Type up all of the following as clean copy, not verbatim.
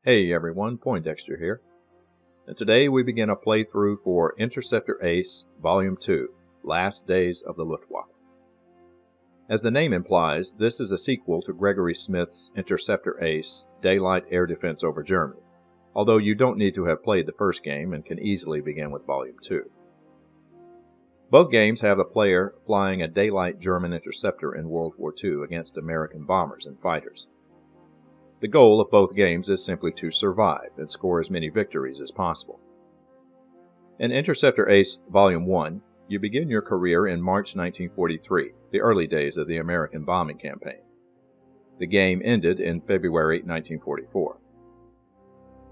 Hey everyone, Poindexter here, and today we begin a playthrough for Interceptor Ace Volume 2, Last Days of the Luftwaffe. As the name implies, this is a sequel to Gregory Smith's Interceptor Ace, Daylight Air Defense over Germany, although you don't need to have played the first game and can easily begin with Volume 2. Both games have a player flying a daylight German interceptor in World War II against American bombers and fighters. The goal of both games is simply to survive and score as many victories as possible. In Interceptor Ace Volume 1, you begin your career in March 1943, the early days of the American bombing campaign. The game ended in February 1944.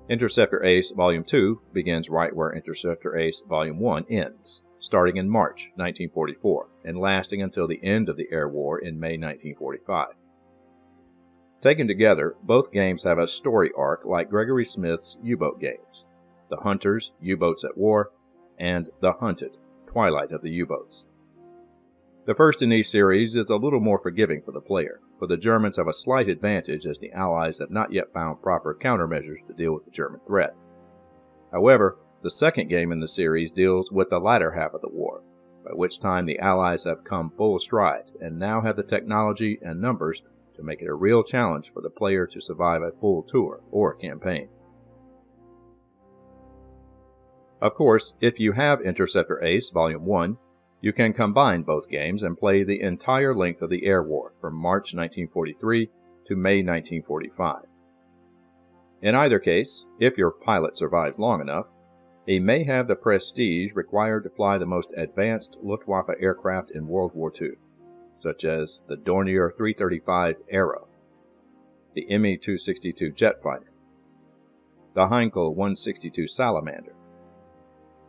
Interceptor Ace Volume 2 begins right where Interceptor Ace Volume 1 ends, starting in March 1944 and lasting until the end of the Air War in May 1945. Taken together, both games have a story arc like Gregory Smith's U-boat games, The Hunters, U-Boats at War, and The Hunted, Twilight of the U-Boats. The first in these series is a little more forgiving for the player, for the Germans have a slight advantage as the Allies have not yet found proper countermeasures to deal with the German threat. However, the second game in the series deals with the latter half of the war, by which time the Allies have come full stride and now have the technology and numbers to make it a real challenge for the player to survive a full tour or campaign. Of course, if you have Interceptor Ace Volume 1, you can combine both games and play the entire length of the Air War from March 1943 to May 1945. In either case, if your pilot survives long enough, he may have the prestige required to fly the most advanced Luftwaffe aircraft in World War II, such as the Dornier 335 Arrow, the Me-262 jet fighter, the Heinkel 162 Salamander,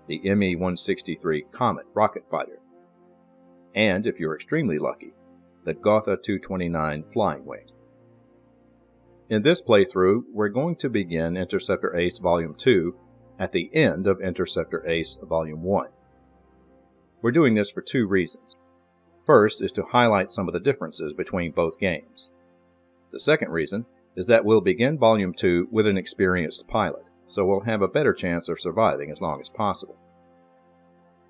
the Me-163 Comet rocket fighter, and, if you're extremely lucky, the Gotha 229 flying wing. In this playthrough, we're going to begin Interceptor Ace Volume 2 at the end of Interceptor Ace Volume 1. We're doing this for two reasons. First is to highlight some of the differences between both games. The second reason is that we'll begin Volume 2 with an experienced pilot, so we'll have a better chance of surviving as long as possible.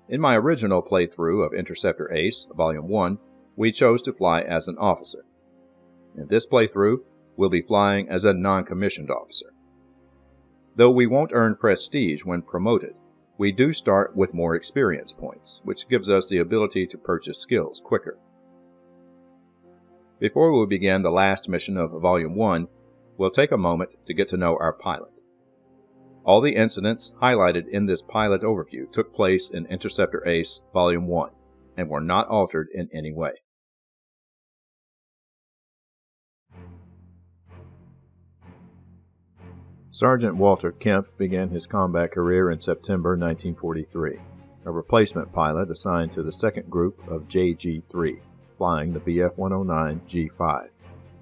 In my original playthrough of Interceptor Ace Volume 1, we chose to fly as an officer. In this playthrough, we'll be flying as a non-commissioned officer. Though we won't earn prestige when promoted, we do start with more experience points, which gives us the ability to purchase skills quicker. Before we begin the last mission of Volume 1, we'll take a moment to get to know our pilot. All the incidents highlighted in this pilot overview took place in Interceptor Ace Volume 1, and were not altered in any way. Sergeant Walter Kemp began his combat career in September 1943, a replacement pilot assigned to the second group of JG-3, flying the Bf-109 G5,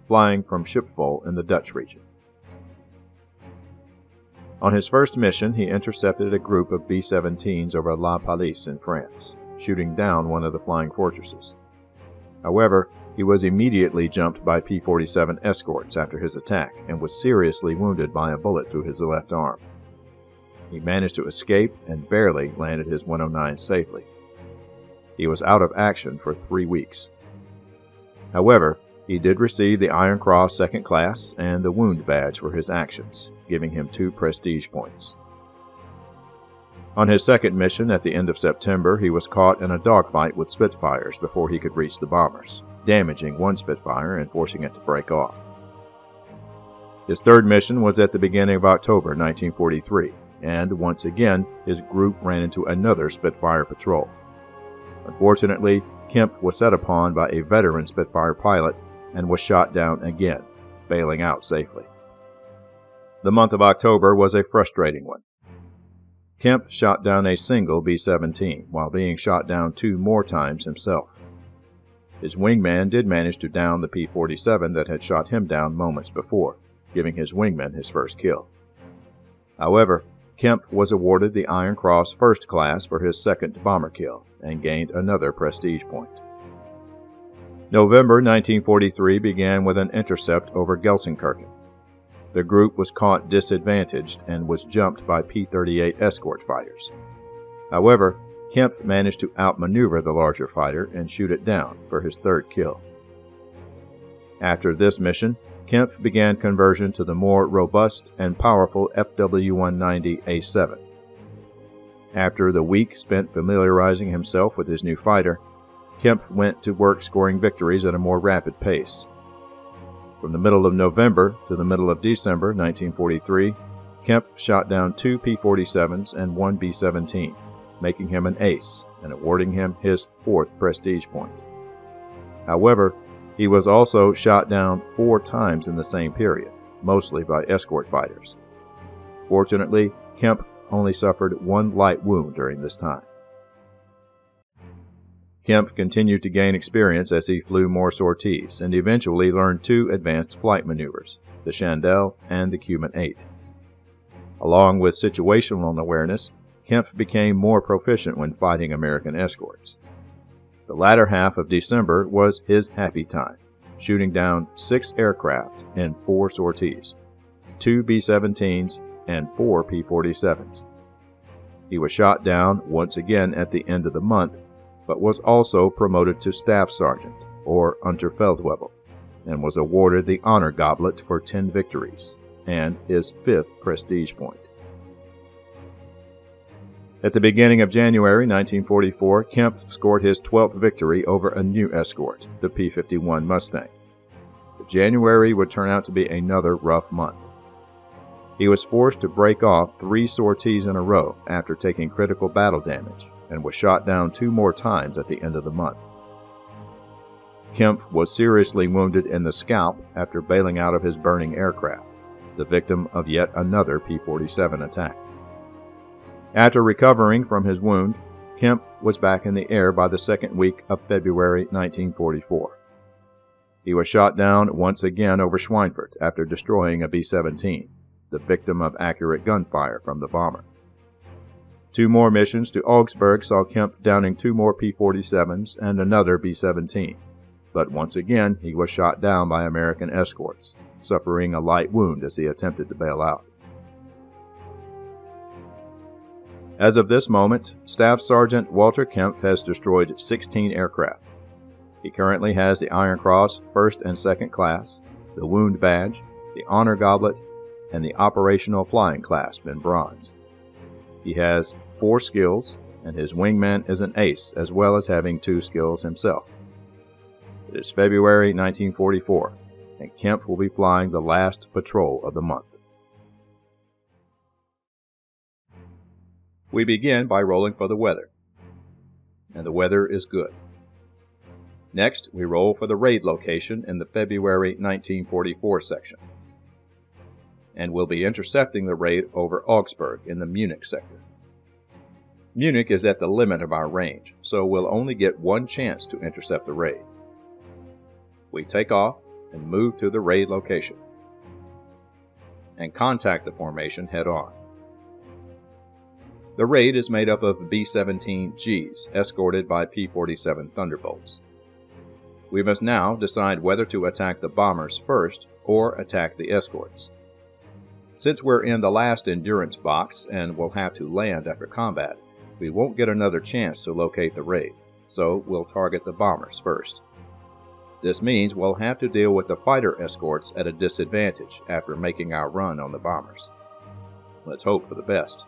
flying from Schiphol in the Dutch region. On his first mission, he intercepted a group of B-17s over La Pallice in France, shooting down one of the flying fortresses. However, he was immediately jumped by P-47 escorts after his attack and was seriously wounded by a bullet through his left arm. He managed to escape and barely landed his 109 safely. He was out of action for 3 weeks. However, he did receive the Iron Cross Second Class and the Wound Badge for his actions, giving him 2 prestige points. On his second mission at the end of September, he was caught in a dogfight with Spitfires before he could reach the bombers, damaging one Spitfire and forcing it to break off. His third mission was at the beginning of October 1943, and once again his group ran into another Spitfire patrol. Unfortunately, Kemp was set upon by a veteran Spitfire pilot and was shot down again, bailing out safely. The month of October was a frustrating one. Kemp shot down a single B-17 while being shot down 2 more times himself. His wingman did manage to down the P-47 that had shot him down moments before, giving his wingman his first kill. However, Kemp was awarded the Iron Cross First Class for his second bomber kill and gained another prestige point. November 1943 began with an intercept over Gelsenkirchen. the group was caught disadvantaged and was jumped by P-38 escort fighters. However, Kempf managed to outmaneuver the larger fighter and shoot it down for his third kill. After this mission, Kempf began conversion to the more robust and powerful FW-190A7. After the week spent familiarizing himself with his new fighter, Kempf went to work scoring victories at a more rapid pace. From the middle of November to the middle of December 1943, Kempf shot down 2 P-47s and 1 B-17, making him an ace and awarding him his 4th prestige point. However, he was also shot down 4 times in the same period, mostly by escort fighters. Fortunately, Kempf only suffered 1 light wound during this time. Kempf continued to gain experience as he flew more sorties and eventually learned 2 advanced flight maneuvers, the Chandelle and the Cuban 8. Along with situational awareness, Kempf became more proficient when fighting American escorts. The latter half of December was his happy time, shooting down 6 aircraft in 4 sorties, 2 B-17s and 4 P-47s. He was shot down once again at the end of the month, but was also promoted to Staff Sergeant, or Unterfeldwebel, and was awarded the Honor Goblet for 10 victories, and his 5th prestige point. At the beginning of January 1944, Kempf scored his 12th victory over a new escort, the P-51 Mustang. But January would turn out to be another rough month. He was forced to break off 3 sorties in a row after taking critical battle damage, and was shot down 2 more times at the end of the month. Kempf was seriously wounded in the scalp after bailing out of his burning aircraft, the victim of yet another P-47 attack. After recovering from his wound, Kempf was back in the air by the second week of February 1944. He was shot down once again over Schweinfurt after destroying a B-17, the victim of accurate gunfire from the bomber. 2 more missions to Augsburg saw Kempf downing 2 more P-47s and another B-17, but once again he was shot down by American escorts, suffering a light wound as he attempted to bail out. As of this moment, Staff Sergeant Walter Kempf has destroyed 16 aircraft. He currently has the Iron Cross 1st and 2nd class, the Wound Badge, the Honor Goblet, and the Operational Flying Clasp in bronze. He has 4 skills, and his wingman is an ace, as well as having 2 skills himself. It is February 1944, and Kempf will be flying the last patrol of the month. We begin by rolling for the weather, and the weather is good. Next, we roll for the raid location in the February 1944 section, and we'll be intercepting the raid over Augsburg in the Munich sector. Munich is at the limit of our range, so we'll only get 1 chance to intercept the raid. We take off and move to the raid location, and contact the formation head-on. The raid is made up of B-17Gs, escorted by P-47 Thunderbolts. We must now decide whether to attack the bombers first or attack the escorts. Since we're in the last endurance box and will have to land after combat, we won't get another chance to locate the raid, so we'll target the bombers first. This means we'll have to deal with the fighter escorts at a disadvantage after making our run on the bombers. Let's hope for the best.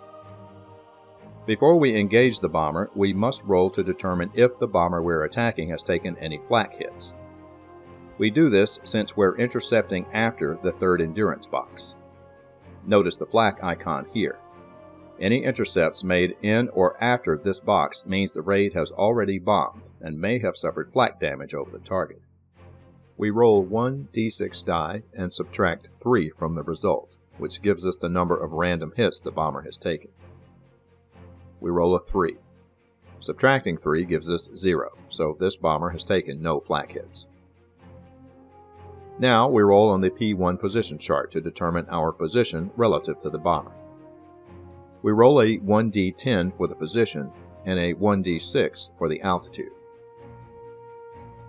Before we engage the bomber, we must roll to determine if the bomber we're attacking has taken any flak hits. We do this since we're intercepting after the 3rd endurance box. Notice the flak icon here. Any intercepts made in or after this box means the raid has already bombed and may have suffered flak damage over the target. We roll 1 d6 die and subtract 3 from the result, which gives us the number of random hits the bomber has taken. We roll a 3. Subtracting 3 gives us 0, so this bomber has taken no flak hits. Now we roll on the P1 position chart to determine our position relative to the bomber. We roll a 1d10 for the position and a 1d6 for the altitude.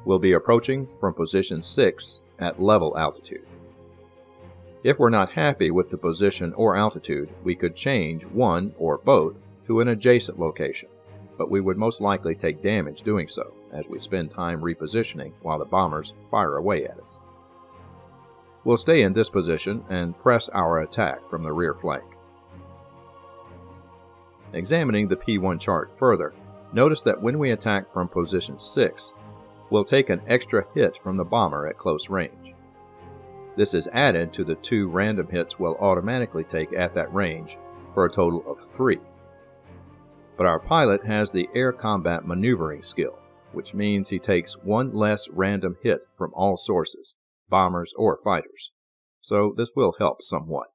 We'll be approaching from position 6 at level altitude. If we're not happy with the position or altitude, we could change one or both to an adjacent location, but we would most likely take damage doing so, as we spend time repositioning while the bombers fire away at us. We'll stay in this position and press our attack from the rear flank. Examining the P1 chart further, notice that when we attack from position 6, we'll take an extra hit from the bomber at close range. This is added to the 2 random hits we'll automatically take at that range for a total of 3. But our pilot has the air combat maneuvering skill, which means he takes 1 less random hit from all sources, bombers or fighters, so this will help somewhat.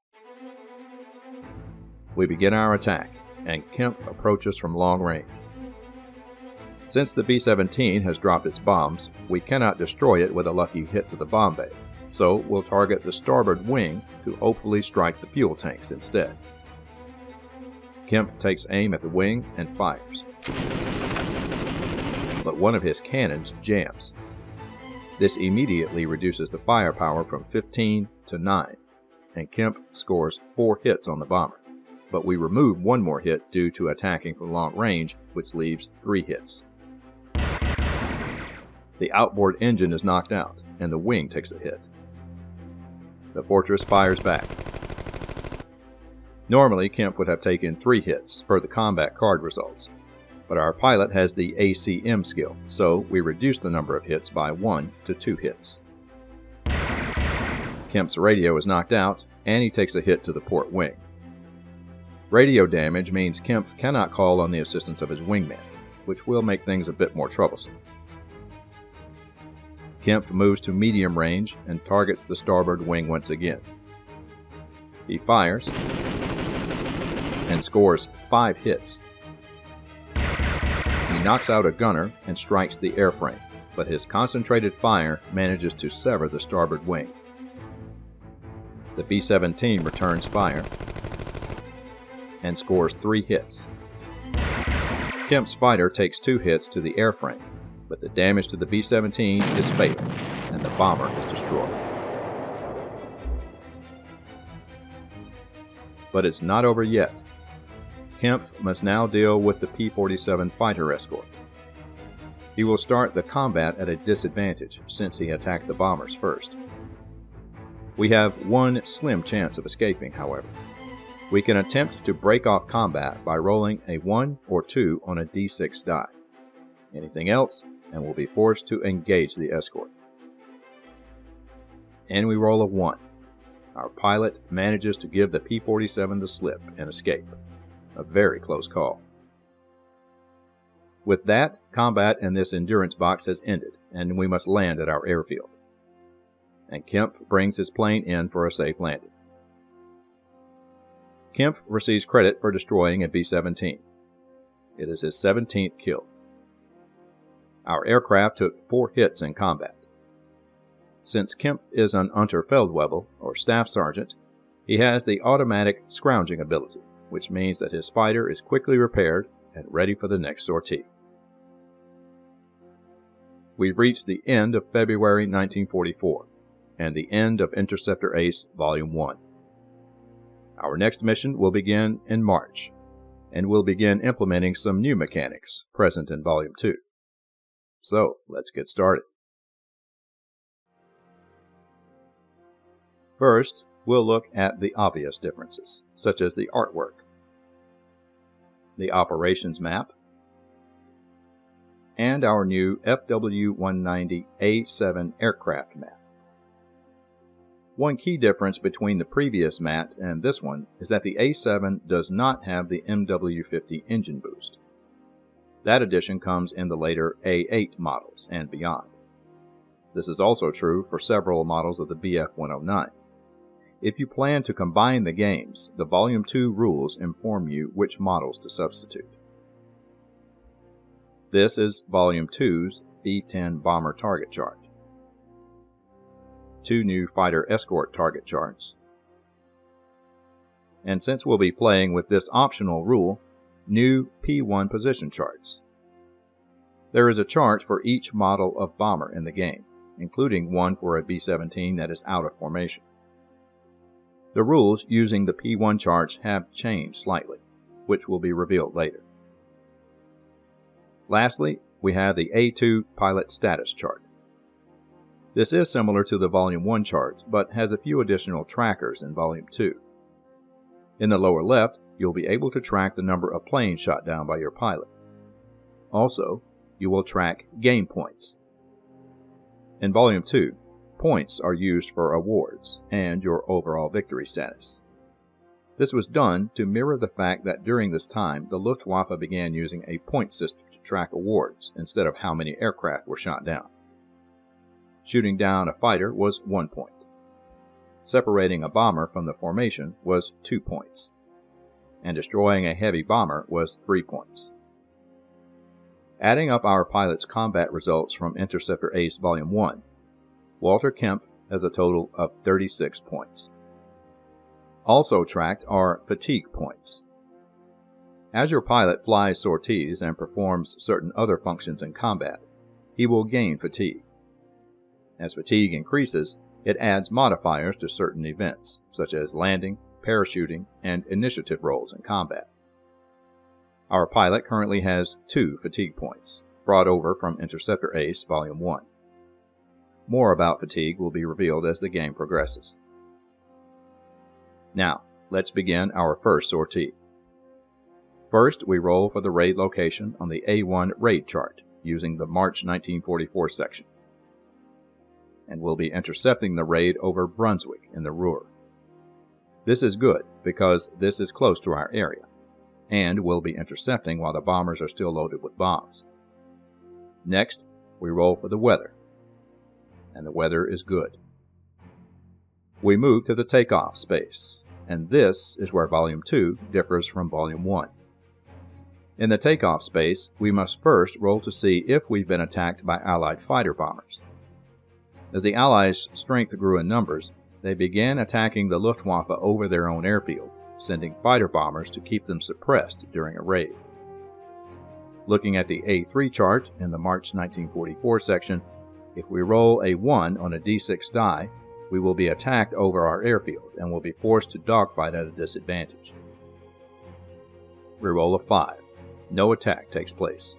We begin our attack, and Kempf approaches from long range. Since the B-17 has dropped its bombs, we cannot destroy it with a lucky hit to the bomb bay, so we'll target the starboard wing to hopefully strike the fuel tanks instead. Kempf takes aim at the wing and fires, but one of his cannons jams. This immediately reduces the firepower from 15 to 9, and Kempf scores 4 hits on the bomber, but we remove 1 more hit due to attacking from long range, which leaves 3 hits. The outboard engine is knocked out, and the wing takes a hit. The Fortress fires back. Normally, Kempf would have taken 3 hits per the combat card results, but our pilot has the ACM skill, so we reduce the number of hits by 1 to 2 hits. Kempf's radio is knocked out, and he takes a hit to the port wing. Radio damage means Kempf cannot call on the assistance of his wingman, which will make things a bit more troublesome. Kempf moves to medium range and targets the starboard wing once again. He fires and scores 5 hits. He knocks out a gunner and strikes the airframe, but his concentrated fire manages to sever the starboard wing. The B-17 returns fire and scores 3 hits. Kempf's fighter takes 2 hits to the airframe, but the damage to the B-17 is fatal, and the bomber is destroyed. But it's not over yet. Kempf must now deal with the P-47 fighter escort. He will start the combat at a disadvantage since he attacked the bombers first. We have 1 slim chance of escaping, however. We can attempt to break off combat by rolling a 1 or 2 on a D6 die. Anything else, and we'll be forced to engage the escort. And we roll a 1. Our pilot manages to give the P-47 the slip and escape. A very close call. With that, combat in this endurance box has ended, and we must land at our airfield. And Kempf brings his plane in for a safe landing. Kempf receives credit for destroying a B-17. It is his 17th kill. Our aircraft took 4 hits in combat. Since Kempf is an Unterfeldwebel, or staff sergeant, he has the automatic scrounging ability, which means that his fighter is quickly repaired and ready for the next sortie. We've reached the end of February 1944, and the end of Interceptor Ace Volume 1. Our next mission will begin in March, and we'll begin implementing some new mechanics present in Volume 2. So, let's get started. First, we'll look at the obvious differences, such as the artwork, the operations map, and our new FW-190A7 aircraft map. One key difference between the previous mat and this one is that the A7 does not have the MW50 engine boost. That addition comes in the later A8 models and beyond. This is also true for several models of the BF-109. If you plan to combine the games, the Volume 2 rules inform you which models to substitute. This is Volume 2's B-10 bomber target chart. 2 new fighter escort target charts. And since we'll be playing with this optional rule, new P1 position charts. There is a chart for each model of bomber in the game, including one for a B-17 that is out of formation. The rules using the P1 charts have changed slightly, which will be revealed later. Lastly, we have the A2 pilot status chart. This is similar to the Volume 1 chart, but has a few additional trackers in Volume 2. In the lower left, you'll be able to track the number of planes shot down by your pilot. Also, you will track game points. In Volume 2, points are used for awards and your overall victory status. This was done to mirror the fact that during this time, the Luftwaffe began using a point system to track awards instead of how many aircraft were shot down. Shooting down a fighter was 1 point. Separating a bomber from the formation was 2 points. And destroying a heavy bomber was 3 points. Adding up our pilot's combat results from Interceptor Ace Volume 1, Walter Kemp has a total of 36 points. Also tracked are fatigue points. As your pilot flies sorties and performs certain other functions in combat, he will gain fatigue. As fatigue increases, it adds modifiers to certain events, such as landing, parachuting, and initiative roles in combat. Our pilot currently has 2 fatigue points, brought over from Interceptor Ace Volume 1. More about fatigue will be revealed as the game progresses. Now, let's begin our first sortie. First, we roll for the raid location on the A1 raid chart using the March 1944 section. And we'll be intercepting the raid over Brunswick in the Ruhr. This is good because this is close to our area, and we'll be intercepting while the bombers are still loaded with bombs. Next, we roll for the weather, and the weather is good. We move to the takeoff space, and this is where Volume 2 differs from Volume 1. In the takeoff space, we must first roll to see if we've been attacked by Allied fighter bombers. As the Allies' strength grew in numbers, they began attacking the Luftwaffe over their own airfields, sending fighter bombers to keep them suppressed during a raid. Looking at the A3 chart in the March 1944 section, if we roll a 1 on a D6 die, we will be attacked over our airfield and will be forced to dogfight at a disadvantage. We roll a 5. No attack takes place.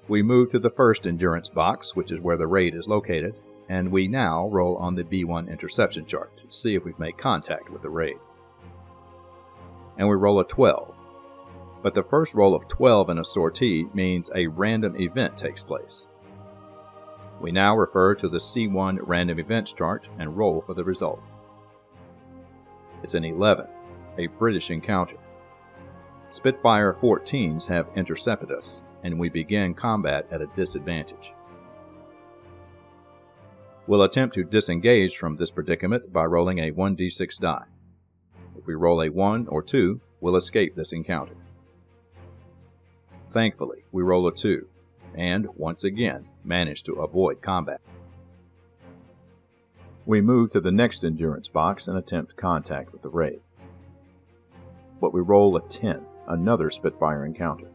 We move to the first endurance box, which is where the raid is located, and we now roll on the B1 interception chart to see if we've made contact with the raid. And we roll a 12. But the first roll of 12 in a sortie means a random event takes place. We now refer to the C1 random events chart and roll for the result. It's an 11, a British encounter. Spitfire 14s have intercepted us, and we begin combat at a disadvantage. We'll attempt to disengage from this predicament by rolling a 1d6 die. If we roll a 1 or 2, we'll escape this encounter. Thankfully, we roll a 2, and once again manage to avoid combat. We move to the next endurance box and attempt contact with the raid. But we roll a 10, another Spitfire encounter,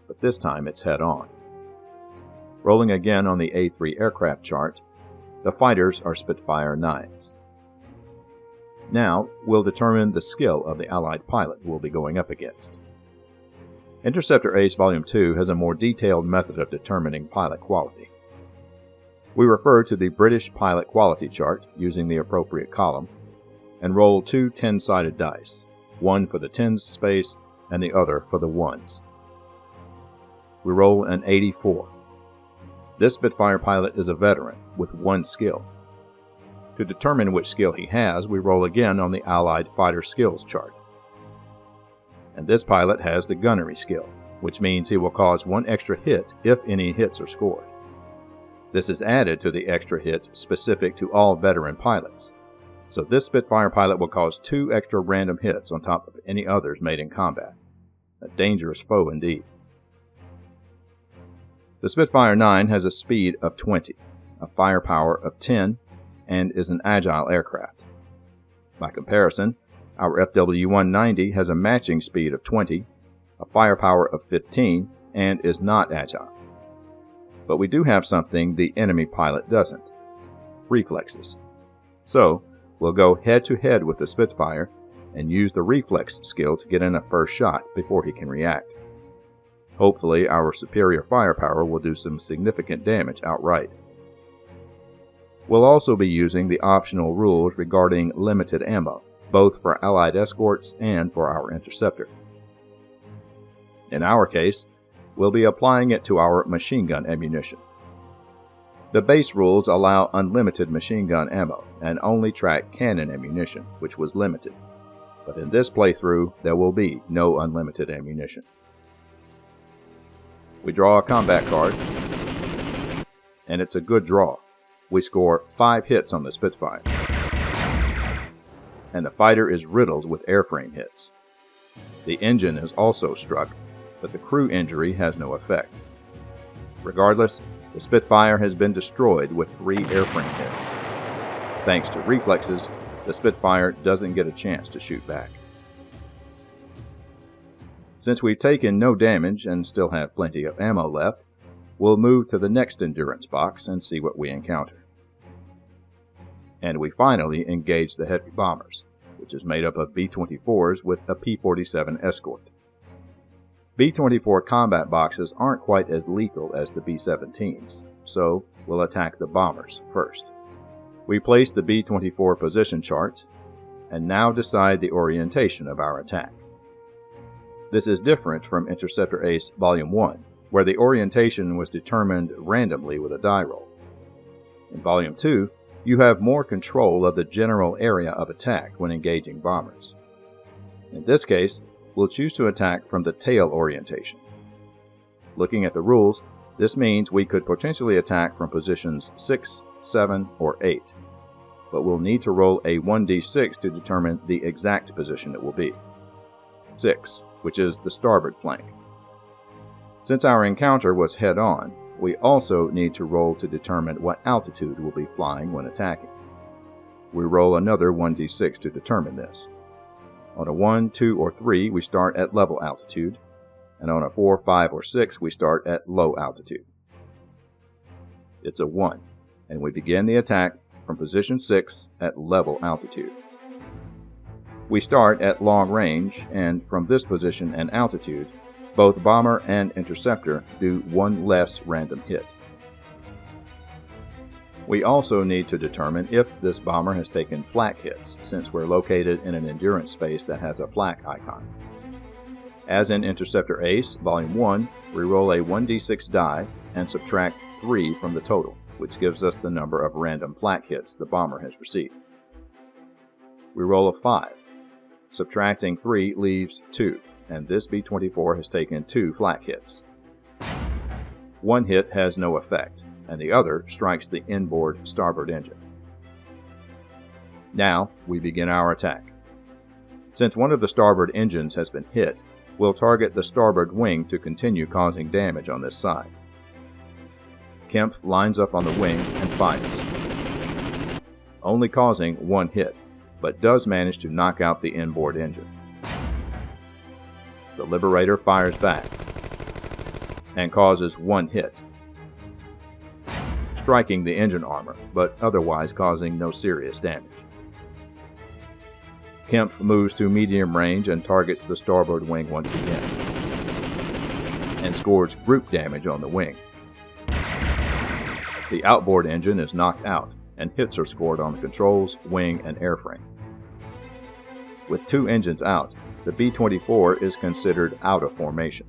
but this time it's head-on. Rolling again on the A3 aircraft chart, the fighters are Spitfire 9s. Now, we'll determine the skill of the Allied pilot we'll be going up against. Interceptor Ace Volume 2 has a more detailed method of determining pilot quality. We refer to the British pilot quality chart using the appropriate column, and roll 2 10-sided dice, one for the 10s space and the other for the 1s. We roll an 84. This Spitfire pilot is a veteran with 1 skill. To determine which skill he has, we roll again on the Allied fighter skills chart. And this pilot has the gunnery skill, which means he will cause 1 extra hit if any hits are scored. This is added to the extra hit specific to all veteran pilots. So this Spitfire pilot will cause 2 extra random hits on top of any others made in combat. A dangerous foe indeed. The Spitfire 9 has a speed of 20, a firepower of 10, and is an agile aircraft. By comparison, our FW-190 has a matching speed of 20, a firepower of 15, and is not agile. But we do have something the enemy pilot doesn't: reflexes. So, will go head-to-head with the Spitfire and use the reflex skill to get in a first shot before he can react. Hopefully, our superior firepower will do some significant damage outright. We'll also be using the optional rules regarding limited ammo, both for Allied escorts and for our Interceptor. In our case, we'll be applying it to our machine gun ammunition. The base rules allow unlimited machine gun ammo and only track cannon ammunition, which was limited. But in this playthrough, there will be no unlimited ammunition. We draw a combat card, and it's a good draw. We score 5 hits on the Spitfire, and the fighter is riddled with airframe hits. The engine is also struck, but the crew injury has no effect. Regardless, the Spitfire has been destroyed with 3 airframe hits. Thanks to reflexes, the Spitfire doesn't get a chance to shoot back. Since we've taken no damage and still have plenty of ammo left, we'll move to the next endurance box and see what we encounter. And we finally engage the heavy bombers, which is made up of B-24s with a P-47 escort. B-24 combat boxes aren't quite as lethal as the B-17s, so we'll attack the bombers first. We place the B-24 position chart, and now decide the orientation of our attack. This is different from Interceptor Ace Volume 1, where the orientation was determined randomly with a die roll. In Volume 2, you have more control of the general area of attack when engaging bombers. In this case, we'll choose to attack from the tail orientation. Looking at the rules, this means we could potentially attack from positions 6, 7, or 8, but we'll need to roll a 1d6 to determine the exact position it will be. 6, which is the starboard flank. Since our encounter was head-on, we also need to roll to determine what altitude we'll be flying when attacking. We roll another 1d6 to determine this. On a 1, 2, or 3, we start at level altitude, and on a 4, 5, or 6, we start at low altitude. It's a 1, and we begin the attack from position 6 at level altitude. We start at long range, and from this position and altitude, both bomber and interceptor do 1 less random hit. We also need to determine if this bomber has taken flak hits, since we're located in an endurance space that has a flak icon. As in Interceptor Ace Volume 1, we roll a 1d6 die and subtract 3 from the total, which gives us the number of random flak hits the bomber has received. We roll a 5. Subtracting 3 leaves 2, and this B-24 has taken 2 flak hits. 1 hit has no effect, and the other strikes the inboard starboard engine. Now, we begin our attack. Since one of the starboard engines has been hit, we'll target the starboard wing to continue causing damage on this side. Kempf lines up on the wing and fires, only causing 1 hit, but does manage to knock out the inboard engine. The Liberator fires back and causes 1 hit, striking the engine armor, but otherwise causing no serious damage. Kempf moves to medium range and targets the starboard wing once again, and scores group damage on the wing. The outboard engine is knocked out, and hits are scored on the controls, wing, and airframe. With 2 engines out, the B-24 is considered out of formation.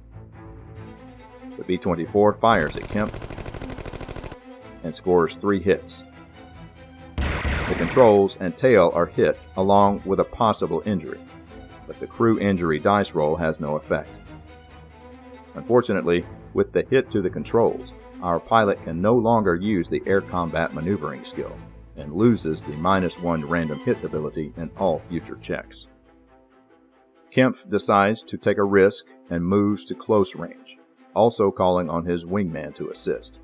The B-24 fires at Kempf and scores 3 hits. The controls and tail are hit along with a possible injury, but the crew injury dice roll has no effect. Unfortunately, with the hit to the controls, our pilot can no longer use the air combat maneuvering skill and loses the -1 random hit ability in all future checks. Kempf decides to take a risk and moves to close range, also calling on his wingman to assist.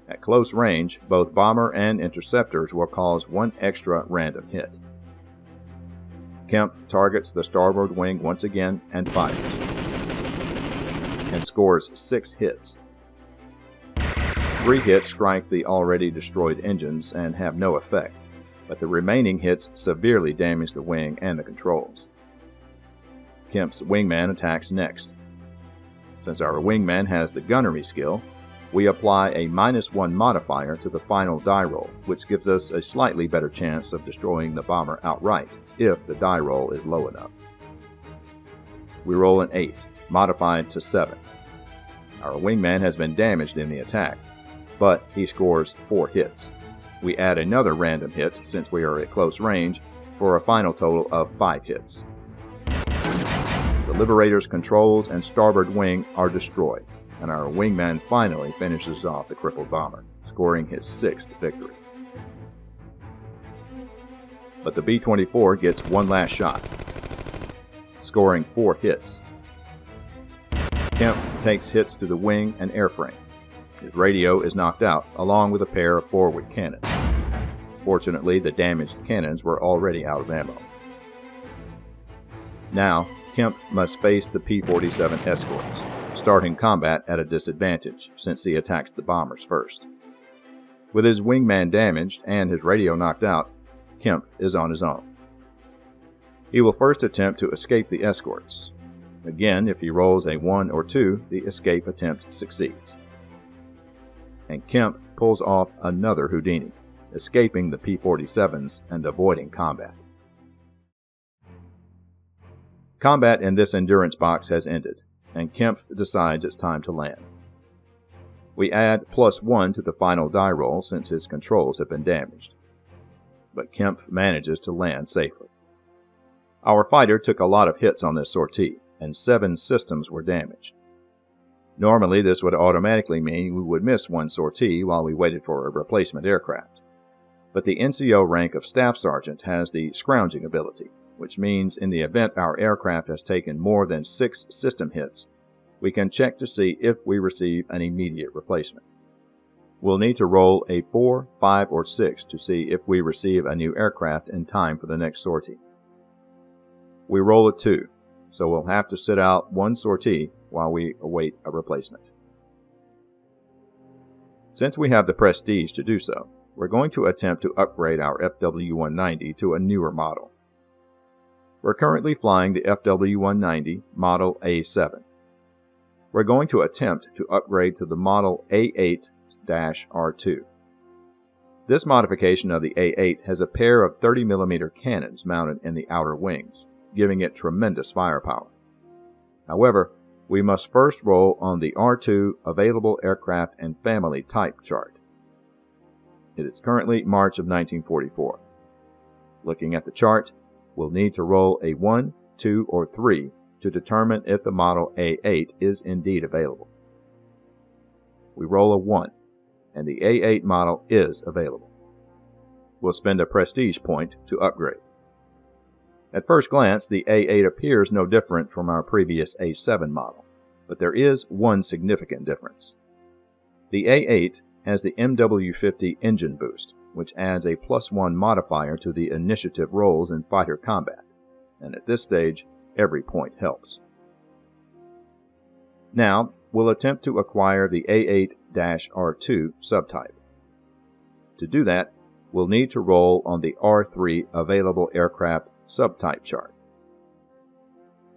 At close range, both bomber and interceptors will cause 1 extra random hit. Kempf targets the starboard wing once again and fires, and scores 6 hits. 3 hits strike the already destroyed engines and have no effect, but the remaining hits severely damage the wing and the controls. Kemp's wingman attacks next. Since our wingman has the gunnery skill, we apply a -1 modifier to the final die roll, which gives us a slightly better chance of destroying the bomber outright if the die roll is low enough. We roll an 8, modified to 7. Our wingman has been damaged in the attack, but he scores 4 hits. We add another random hit since we are at close range for a final total of 5 hits. The Liberator's controls and starboard wing are destroyed, and our wingman finally finishes off the crippled bomber, scoring his 6th victory. But the B-24 gets one last shot, scoring 4 hits. Kemp takes hits to the wing and airframe. His radio is knocked out, along with a pair of forward cannons. Fortunately, the damaged cannons were already out of ammo. Now, Kemp must face the P-47 escorts, starting combat at a disadvantage since he attacks the bombers first. With his wingman damaged and his radio knocked out, Kemp is on his own. He will first attempt to escape the escorts. Again, if he rolls a 1 or 2, the escape attempt succeeds. And Kemp pulls off another Houdini, escaping the P-47s and avoiding combat. Combat in this endurance box has ended, and Kemp decides it's time to land. We add +1 to the final die roll since his controls have been damaged. But Kemp manages to land safely. Our fighter took a lot of hits on this sortie, and 7 systems were damaged. Normally, this would automatically mean we would miss one sortie while we waited for a replacement aircraft. But the NCO rank of Staff Sergeant has the scrounging ability, which means in the event our aircraft has taken more than 6 system hits, we can check to see if we receive an immediate replacement. We'll need to roll a 4, 5, or 6 to see if we receive a new aircraft in time for the next sortie. We roll a 2, so we'll have to sit out one sortie while we await a replacement. Since we have the prestige to do so, we're going to attempt to upgrade our FW-190 to a newer model. We're currently flying the FW-190 Model A7. We're going to attempt to upgrade to the Model A8-R2. This modification of the A8 has a pair of 30mm cannons mounted in the outer wings, giving it tremendous firepower. However, we must first roll on the R2 Available Aircraft and Family Type chart. It is currently March of 1944. Looking at the chart, we'll need to roll a 1, 2, or 3 to determine if the Model A8 is indeed available. We roll a 1, and the A8 model is available. We'll spend a prestige point to upgrade. At first glance, the A8 appears no different from our previous A7 model, but there is one significant difference. The A8 has the MW50 engine boost, which adds a +1 modifier to the initiative rolls in fighter combat, and at this stage, every point helps. Now, we'll attempt to acquire the A8-R2 subtype. To do that, we'll need to roll on the R3 Available Aircraft subtype chart.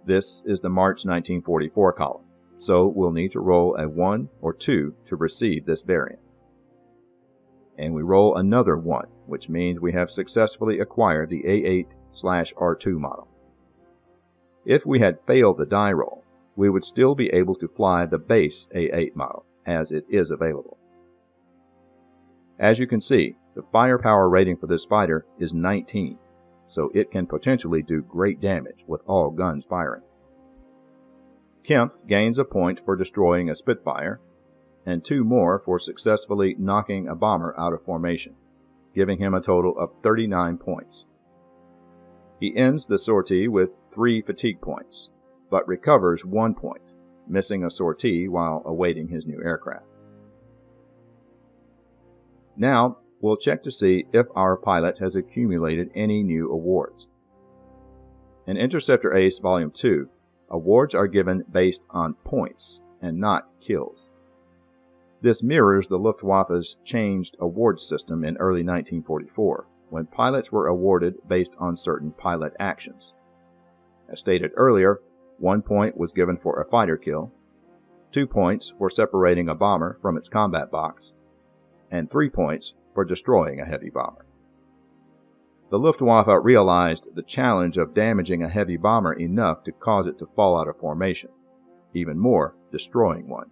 This is the March 1944 column, so we'll need to roll a 1 or 2 to receive this variant. And we roll another 1, which means we have successfully acquired the A8/R2 model. If we had failed the die roll, we would still be able to fly the base A8 model, as it is available. As you can see, the firepower rating for this fighter is 19, so it can potentially do great damage with all guns firing. Kemp gains a point for destroying a Spitfire, and 2 more for successfully knocking a bomber out of formation, giving him a total of 39 points. He ends the sortie with 3 fatigue points, but recovers 1 point, missing a sortie while awaiting his new aircraft. Now, we'll check to see if our pilot has accumulated any new awards. In Interceptor Ace Volume 2, awards are given based on points and not kills. This mirrors the Luftwaffe's changed award system in early 1944, when pilots were awarded based on certain pilot actions. As stated earlier, 1 point was given for a fighter kill, 2 points for separating a bomber from its combat box, and 3 points for destroying a heavy bomber. The Luftwaffe realized the challenge of damaging a heavy bomber enough to cause it to fall out of formation, even more, destroying one.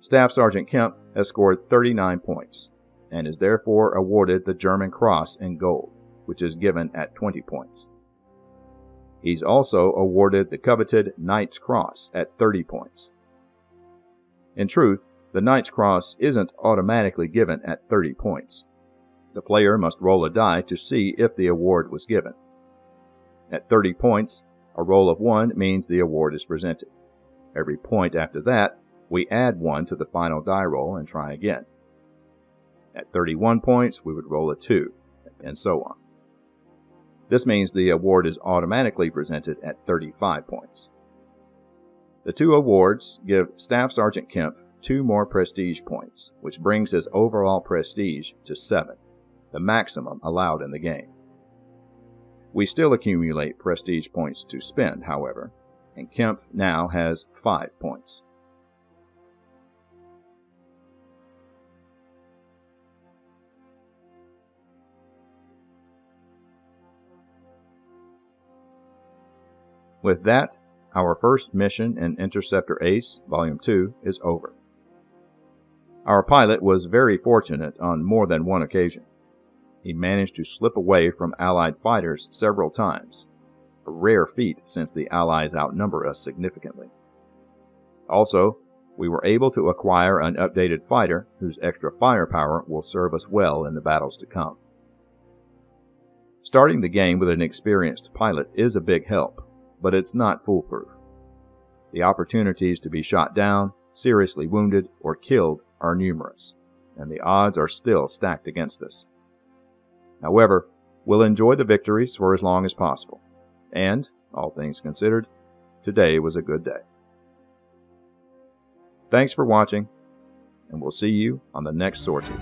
Staff Sergeant Kemp has scored 39 points, and is therefore awarded the German Cross in gold, which is given at 20 points. He's also awarded the coveted Knight's Cross at 30 points. In truth, the Knight's Cross isn't automatically given at 30 points. The player must roll a die to see if the award was given. At 30 points, a roll of 1 means the award is presented. Every point after that, we add 1 to the final die roll and try again. At 31 points, we would roll a 2, and so on. This means the award is automatically presented at 35 points. The 2 awards give Staff Sergeant Kemp 2 more prestige points, which brings his overall prestige to 7, the maximum allowed in the game. We still accumulate prestige points to spend, however, and Kemp now has 5 points. With that, our first mission in Interceptor Ace, Volume 2, is over. Our pilot was very fortunate on more than one occasion. He managed to slip away from Allied fighters several times, a rare feat since the Allies outnumber us significantly. Also, we were able to acquire an updated fighter whose extra firepower will serve us well in the battles to come. Starting the game with an experienced pilot is a big help, but it's not foolproof. The opportunities to be shot down, seriously wounded, or killed are numerous, and the odds are still stacked against us. However, we'll enjoy the victories for as long as possible, and, all things considered, today was a good day. Thanks for watching, and we'll see you on the next sortie.